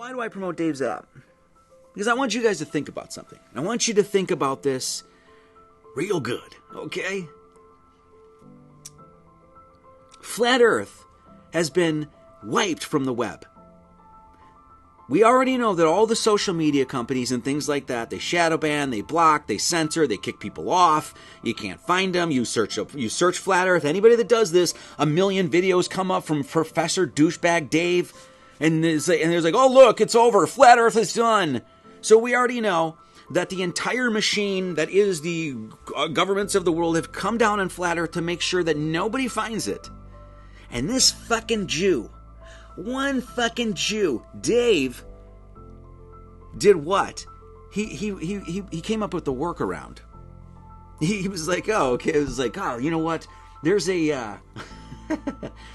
why do I promote Dave's app? Because I want you guys to think about something. I want you to think about this real good, okay? Flat Earth has been wiped from the web. We already know that all the social media companies and things like that, they shadow ban, they block, they censor, they kick people off. You can't find them. You search Flat Earth. Anybody that does this, a million videos come up from Professor Douchebag Dave. And there's like, oh, look, it's over. Flat Earth is done. So we already know that the entire machine that is the governments of the world have come down on Flat Earth to make sure that nobody finds it. And this fucking Jew, one fucking Jew, Dave, did what? He came up with the workaround. He was like, oh, okay. It was like, oh, you know what? There's a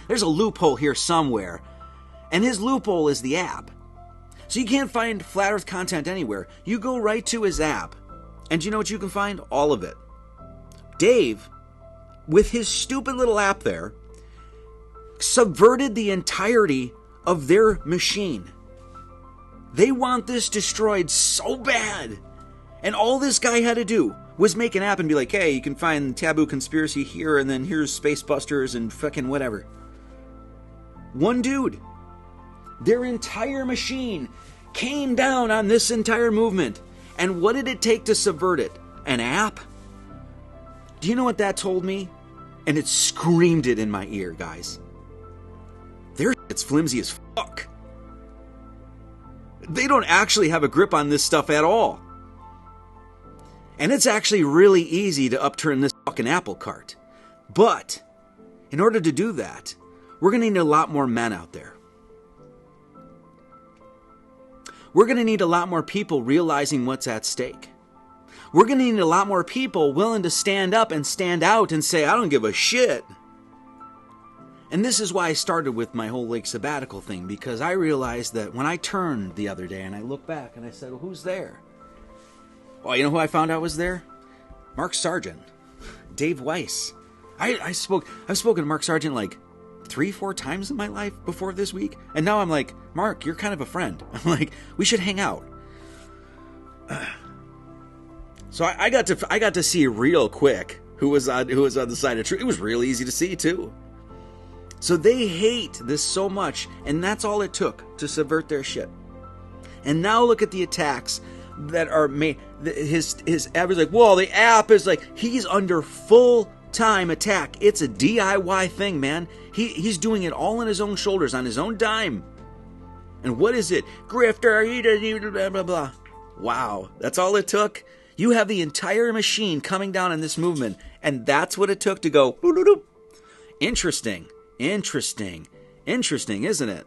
there's a loophole here somewhere. And his loophole is the app. So you can't find Flat Earth content anywhere. You go right to his app. And you know what you can find? All of it. Dave, with his stupid little app there, subverted the entirety of their machine. They want this destroyed so bad. And all this guy had to do was make an app and be like, hey, you can find Taboo Conspiracy here, and then here's Space Busters and fucking whatever. One dude. Their entire machine came down on this entire movement. And what did it take to subvert it? An app? Do you know what that told me? And it screamed it in my ear, guys. Their shit's flimsy as fuck. They don't actually have a grip on this stuff at all. And it's actually really easy to upturn this fucking apple cart. But, in order to do that, we're going to need a lot more men out there. We're going to need a lot more people realizing what's at stake. We're going to need a lot more people willing to stand up and stand out and say, I don't give a shit. And this is why I started with my whole sabbatical thing, because I realized that when I turned the other day and I looked back and I said, well, who's there? Well, you know who I found out was there? Mark Sargent, Dave Weiss. I've spoken to Mark Sargent like 3-4 times in my life before this week, and now I'm like, Mark, you're kind of a friend. I'm like, we should hang out. So I got to see real quick who was on the side of truth. It was real easy to see too. So they hate this so much, and that's all it took to subvert their shit. And now look at the attacks that are made. His app is like, well, the app is like, he's under full-time attack. It's a DIY thing, man. He's doing it all on his own shoulders, on his own dime. And what is it? Grifter, blah, blah, blah. Wow, that's all it took? You have the entire machine coming down on this movement, and that's what it took to go, interesting, isn't it?